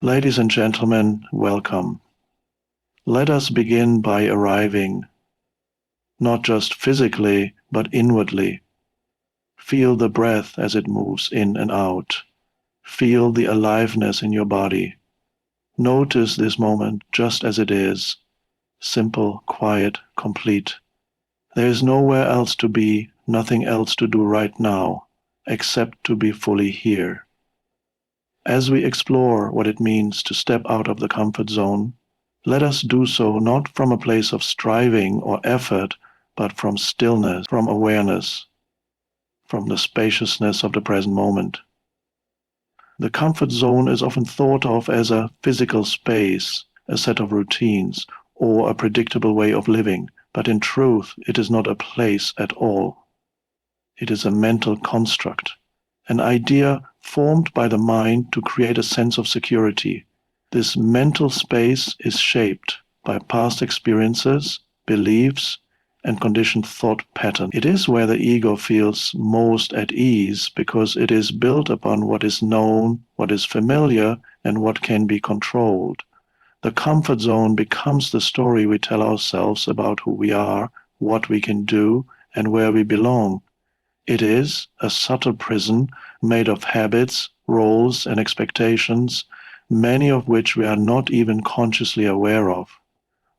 Ladies and gentlemen, welcome. Let us begin by arriving, not just physically, but inwardly. Feel the breath as it moves in and out. Feel the aliveness in your body. Notice this moment just as it is, simple, quiet, complete. There is nowhere else to be, nothing else to do right now, except to be fully here. As we explore what it means to step out of the comfort zone, let us do so not from a place of striving or effort, but from stillness, from awareness, from the spaciousness of the present moment. The comfort zone is often thought of as a physical space, a set of routines, or a predictable way of living, but in truth, it is not a place at all. It is a mental construct, an idea formed by the mind to create a sense of security. This mental space is shaped by past experiences, beliefs, and conditioned thought patterns. It is where the ego feels most at ease because it is built upon what is known, what is familiar, and what can be controlled. The comfort zone becomes the story we tell ourselves about who we are, what we can do, and where we belong. It is a subtle prison made of habits, roles, and expectations, many of which we are not even consciously aware of.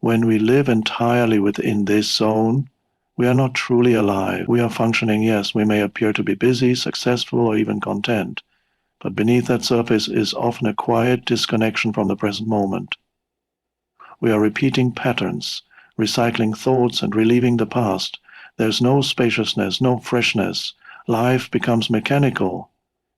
When we live entirely within this zone, we are not truly alive. We are functioning, yes, we may appear to be busy, successful, or even content, but beneath that surface is often a quiet disconnection from the present moment. We are repeating patterns, recycling thoughts, and reliving the past. There's no spaciousness, no freshness. Life becomes mechanical,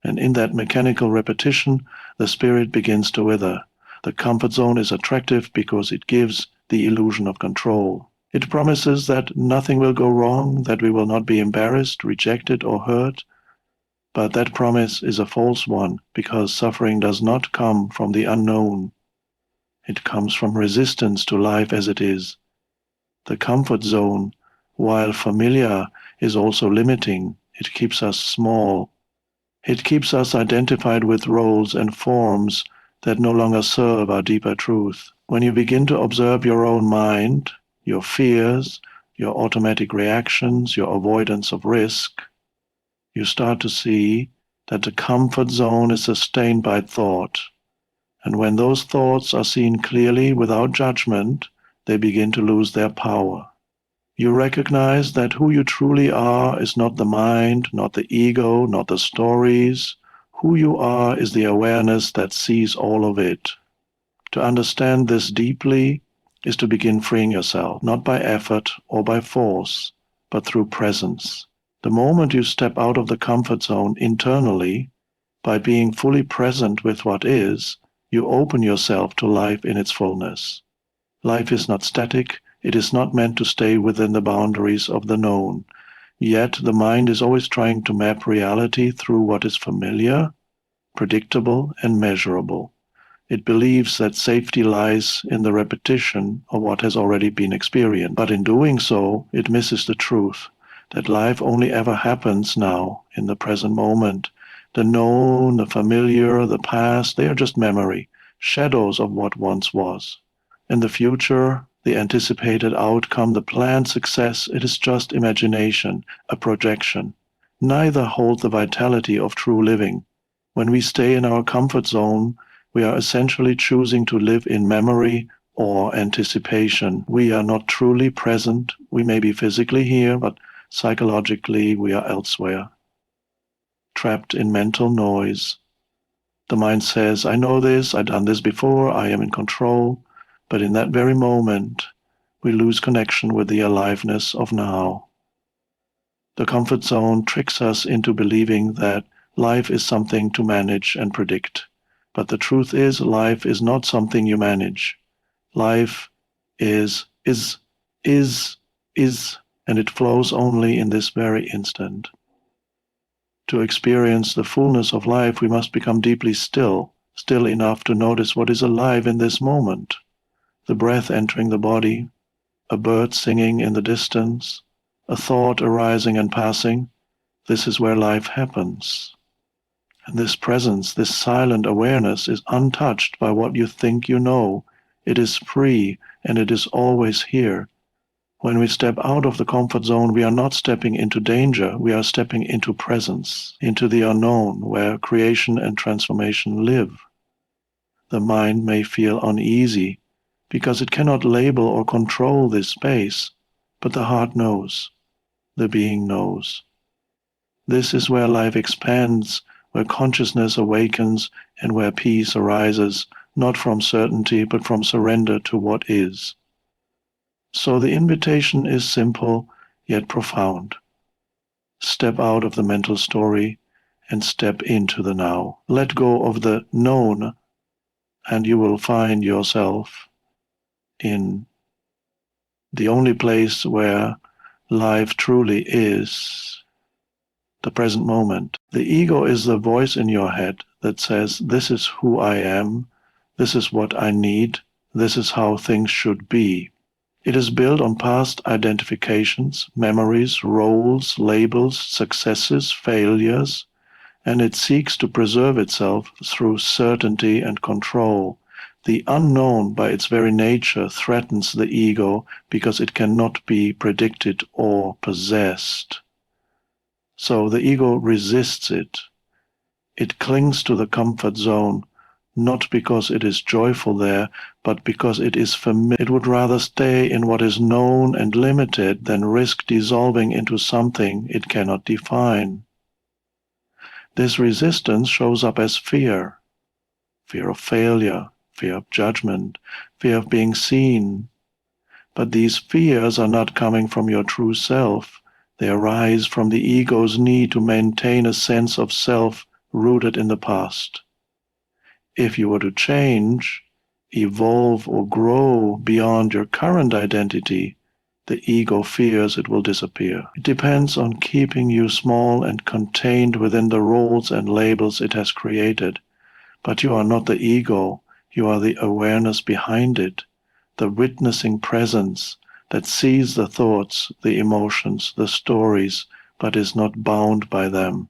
and in that mechanical repetition, the spirit begins to wither. The comfort zone is attractive because it gives the illusion of control. It promises that nothing will go wrong, that we will not be embarrassed, rejected, or hurt. But that promise is a false one, because suffering does not come from the unknown. It comes from resistance to life as it is. The comfort zone, while familiar, is also limiting. It keeps us small. It keeps us identified with roles and forms that no longer serve our deeper truth. When you begin to observe your own mind, your fears, your automatic reactions, your avoidance of risk, you start to see that the comfort zone is sustained by thought. And when those thoughts are seen clearly without judgment, they begin to lose their power. You recognize that who you truly are is not the mind, not the ego, not the stories. Who you are is the awareness that sees all of it. To understand this deeply is to begin freeing yourself, not by effort or by force, but through presence. The moment you step out of the comfort zone internally, by being fully present with what is, you open yourself to life in its fullness. Life is not static. It is not meant to stay within the boundaries of the known. Yet the mind is always trying to map reality through what is familiar, predictable, and measurable. It believes that safety lies in the repetition of what has already been experienced. But in doing so, it misses the truth, that life only ever happens now, in the present moment. The known, the familiar, the past, they are just memory, shadows of what once was. In the future, the anticipated outcome, the planned success, it is just imagination, a projection. Neither hold the vitality of true living. When we stay in our comfort zone, we are essentially choosing to live in memory or anticipation. We are not truly present. We may be physically here, but psychologically we are elsewhere, trapped in mental noise. The mind says, I know this, I've done this before, I am in control. But in that very moment, we lose connection with the aliveness of now. The comfort zone tricks us into believing that life is something to manage and predict. But the truth is, life is not something you manage. Life is, and it flows only in this very instant. To experience the fullness of life, we must become deeply still, still enough to notice what is alive in this moment. The breath entering the body, a bird singing in the distance, a thought arising and passing. This is where life happens. And this presence, this silent awareness, is untouched by what you think you know. It is free, and it is always here. When we step out of the comfort zone, we are not stepping into danger, we are stepping into presence, into the unknown, where creation and transformation live. The mind may feel uneasy, because it cannot label or control this space, but the heart knows, the being knows. This is where life expands, where consciousness awakens, and where peace arises, not from certainty, but from surrender to what is. So the invitation is simple, yet profound. Step out of the mental story and step into the now. Let go of the known, and you will find yourself in the only place where life truly is, the present moment. The ego is the voice in your head that says, this is who I am, this is what I need, this is how things should be. It is built on past identifications, memories, roles, labels, successes, failures, and it seeks to preserve itself through certainty and control. The unknown, by its very nature, threatens the ego because it cannot be predicted or possessed. So the ego resists it. It clings to the comfort zone, not because it is joyful there, but because it is familiar. It would rather stay in what is known and limited than risk dissolving into something it cannot define. This resistance shows up as fear. Fear of failure, fear of judgment, fear of being seen. But these fears are not coming from your true self. They arise from the ego's need to maintain a sense of self rooted in the past. If you were to change, evolve, or grow beyond your current identity, the ego fears it will disappear. It depends on keeping you small and contained within the roles and labels it has created. But you are not the ego, you are the awareness behind it, the witnessing presence that sees the thoughts, the emotions, the stories, but is not bound by them.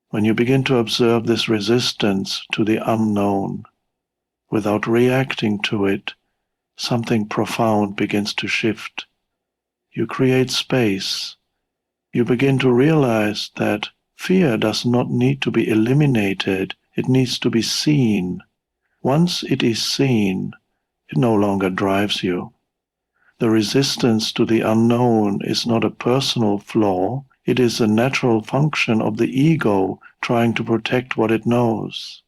When you begin to observe this resistance to the unknown, without reacting to it, something profound begins to shift. You create space. You begin to realize that fear does not need to be eliminated, it needs to be seen. Once it is seen, it no longer drives you. The resistance to the unknown is not a personal flaw, it is a natural function of the ego trying to protect what it knows.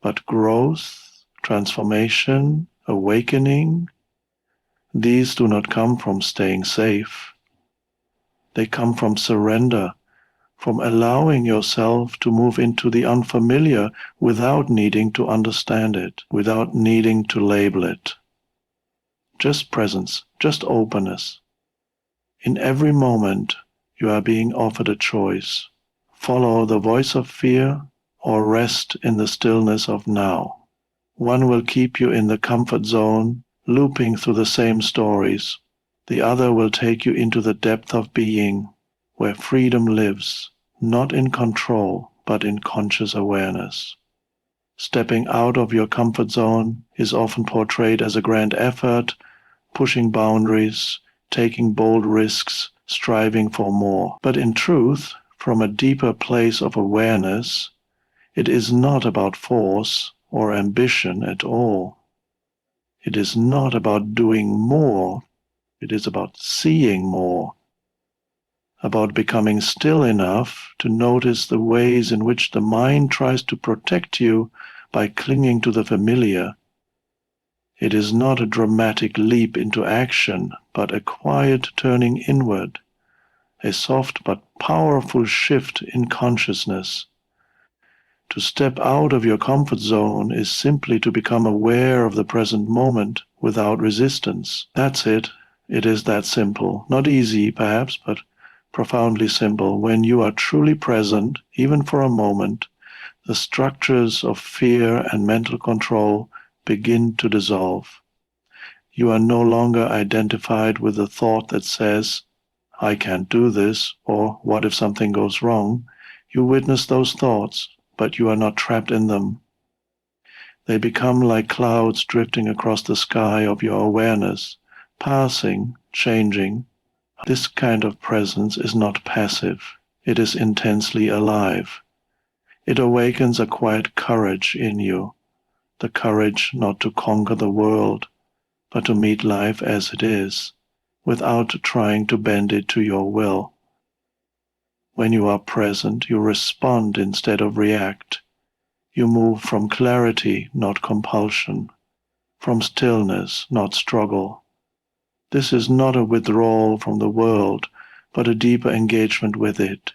But growth, transformation, awakening, these do not come from staying safe. They come from surrender, from allowing yourself to move into the unfamiliar without needing to understand it, without needing to label it. Just presence, just openness. In every moment, you are being offered a choice. Follow the voice of fear or rest in the stillness of now. One will keep you in the comfort zone, looping through the same stories. The other will take you into the depth of being, where freedom lives, not in control, but in conscious awareness. Stepping out of your comfort zone is often portrayed as a grand effort, pushing boundaries, taking bold risks, striving for more. But in truth, from a deeper place of awareness, it is not about force or ambition at all. It is not about doing more, it is about seeing more, about becoming still enough to notice the ways in which the mind tries to protect you by clinging to the familiar. It is not a dramatic leap into action, but a quiet turning inward, a soft but powerful shift in consciousness. To step out of your comfort zone is simply to become aware of the present moment without resistance. That's it. It is that simple. Not easy, perhaps, but profoundly simple. When you are truly present, even for a moment, the structures of fear and mental control begin to dissolve. You are no longer identified with the thought that says, I can't do this, or what if something goes wrong? You witness those thoughts, but you are not trapped in them. They become like clouds drifting across the sky of your awareness, passing, changing. This kind of presence is not passive. It is intensely alive. It awakens a quiet courage in you, the courage not to conquer the world, but to meet life as it is, without trying to bend it to your will. When you are present, you respond instead of react. You move from clarity, not compulsion, from stillness, not struggle. This is not a withdrawal from the world, but a deeper engagement with it,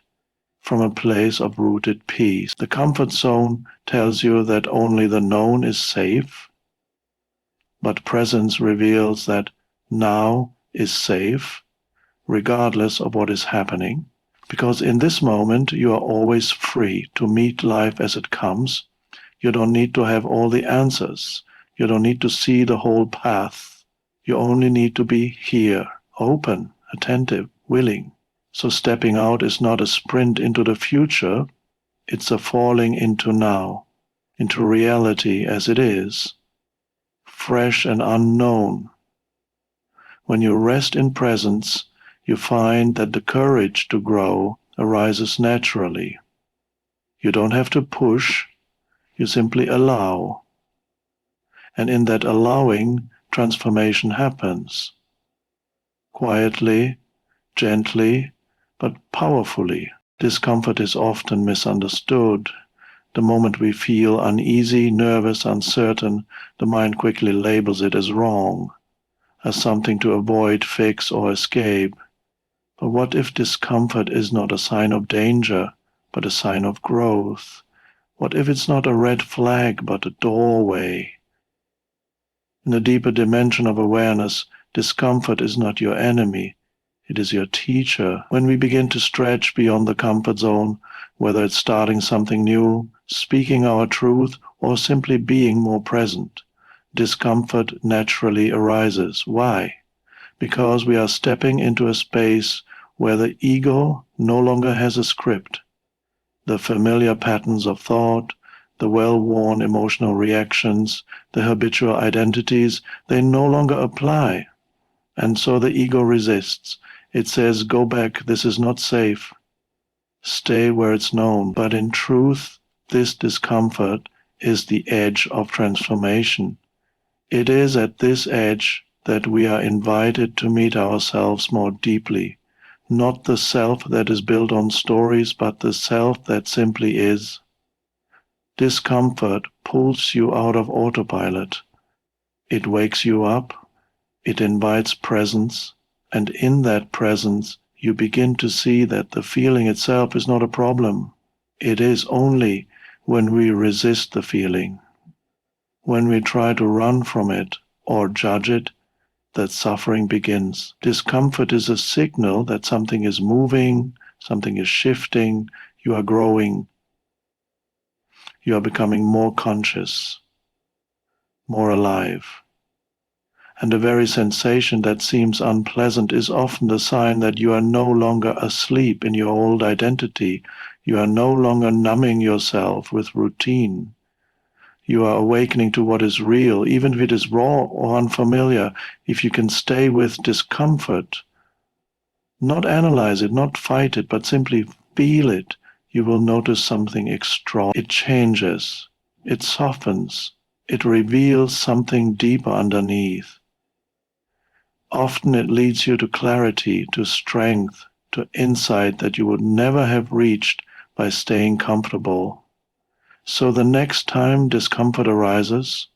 from a place of rooted peace. The comfort zone tells you that only the known is safe, but presence reveals that now is safe, regardless of what is happening, because in this moment you are always free to meet life as it comes. You don't need to have all the answers. You don't need to see the whole path. You only need to be here, open, attentive, willing. So stepping out is not a sprint into the future, it's a falling into now, into reality as it is, fresh and unknown. When you rest in presence, you find that the courage to grow arises naturally. You don't have to push, you simply allow. And in that allowing, transformation happens. Quietly, gently, but powerfully. Discomfort is often misunderstood. The moment we feel uneasy, nervous, uncertain, the mind quickly labels it as wrong, as something to avoid, fix, or escape. But what if discomfort is not a sign of danger, but a sign of growth? What if it's not a red flag, but a doorway? In a deeper dimension of awareness, discomfort is not your enemy, it is your teacher. When we begin to stretch beyond the comfort zone, whether it's starting something new, speaking our truth, or simply being more present, discomfort naturally arises. Why? Because we are stepping into a space where the ego no longer has a script. The familiar patterns of thought, the well-worn emotional reactions, the habitual identities, they no longer apply. And so the ego resists. It says, go back, this is not safe. Stay where it's known. But in truth, this discomfort is the edge of transformation. It is at this edge that we are invited to meet ourselves more deeply. Not the self that is built on stories, but the self that simply is. Discomfort pulls you out of autopilot. It wakes you up, it invites presence, and in that presence you begin to see that the feeling itself is not a problem. It is only when we resist the feeling, when we try to run from it or judge it, that suffering begins. Discomfort is a signal that something is moving, something is shifting, you are growing. You are becoming more conscious, more alive. And the very sensation that seems unpleasant is often the sign that you are no longer asleep in your old identity. You are no longer numbing yourself with routine. You are awakening to what is real, even if it is raw or unfamiliar. If you can stay with discomfort, not analyze it, not fight it, but simply feel it, you will notice something extraordinary. It changes, it softens, it reveals something deeper underneath. Often it leads you to clarity, to strength, to insight that you would never have reached by staying comfortable. So the next time discomfort arises,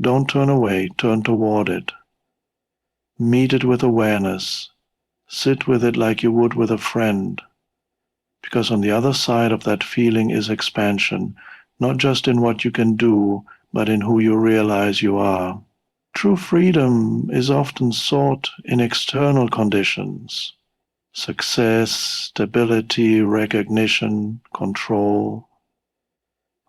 don't turn away, turn toward it. Meet it with awareness. Sit with it like you would with a friend. Because on the other side of that feeling is expansion, not just in what you can do, but in who you realize you are. True freedom is often sought in external conditions: success, stability, recognition, control.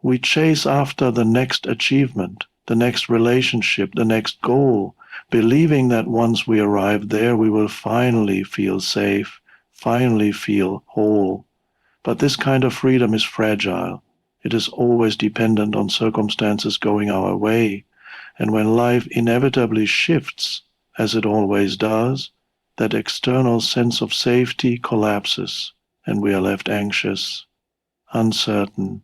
We chase after the next achievement, the next relationship, the next goal, believing that once we arrive there, we will finally feel safe, finally feel whole. But this kind of freedom is fragile. It is always dependent on circumstances going our way, and when life inevitably shifts, as it always does, that external sense of safety collapses, and we are left anxious, uncertain,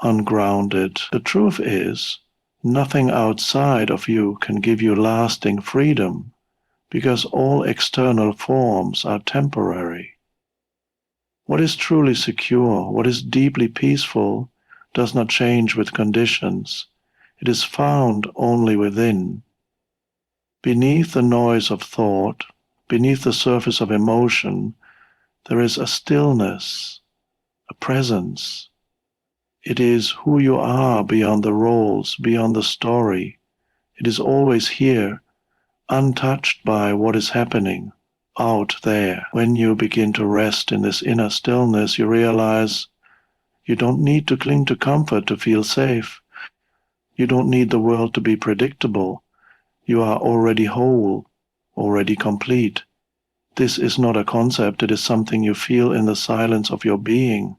ungrounded. The truth is, nothing outside of you can give you lasting freedom, because all external forms are temporary. What is truly secure, what is deeply peaceful, does not change with conditions. It is found only within. Beneath the noise of thought, beneath the surface of emotion, there is a stillness, a presence. It is who you are beyond the roles, beyond the story. It is always here, untouched by what is happening out there. When you begin to rest in this inner stillness, you realize you don't need to cling to comfort to feel safe. You don't need the world to be predictable. You are already whole, already complete. This is not a concept, it is something you feel in the silence of your being.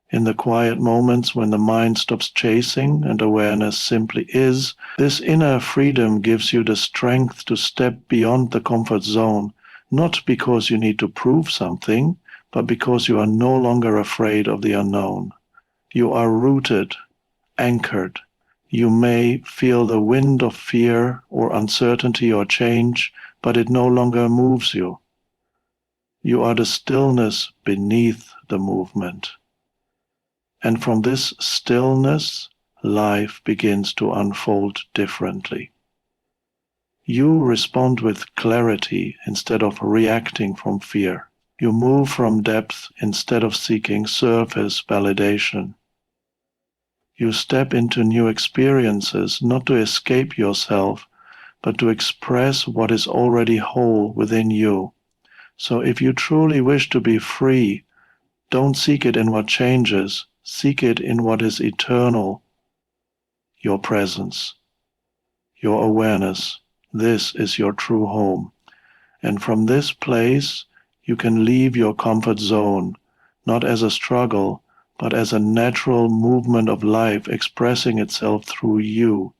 In the quiet moments when the mind stops chasing and awareness simply is, this inner freedom gives you the strength to step beyond the comfort zone, not because you need to prove something, but because you are no longer afraid of the unknown. You are rooted, anchored. You may feel the wind of fear or uncertainty or change, but it no longer moves you. You are the stillness beneath the movement. And from this stillness, life begins to unfold differently. You respond with clarity instead of reacting from fear. You move from depth instead of seeking surface validation. You step into new experiences not to escape yourself, but to express what is already whole within you. So if you truly wish to be free, don't seek it in what changes, seek it in what is eternal. Your presence, your awareness, this is your true home. And from this place, you can leave your comfort zone, not as a struggle, but as a natural movement of life expressing itself through you,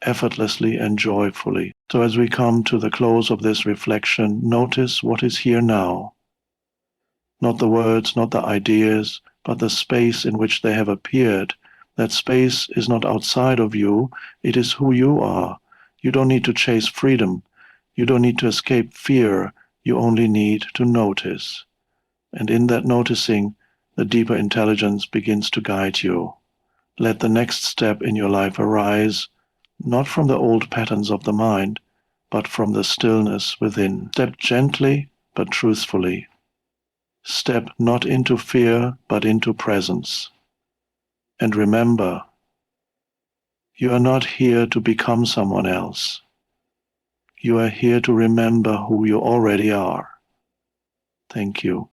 effortlessly and joyfully. So as we come to the close of this reflection, notice what is here now. Not the words, not the ideas, but the space in which they have appeared. That space is not outside of you, it is who you are. You don't need to chase freedom. You don't need to escape fear. You only need to notice. And in that noticing, the deeper intelligence begins to guide you. Let the next step in your life arise, not from the old patterns of the mind, but from the stillness within. Step gently, but truthfully. Step not into fear, but into presence. And remember, you are not here to become someone else. You are here to remember who you already are. Thank you.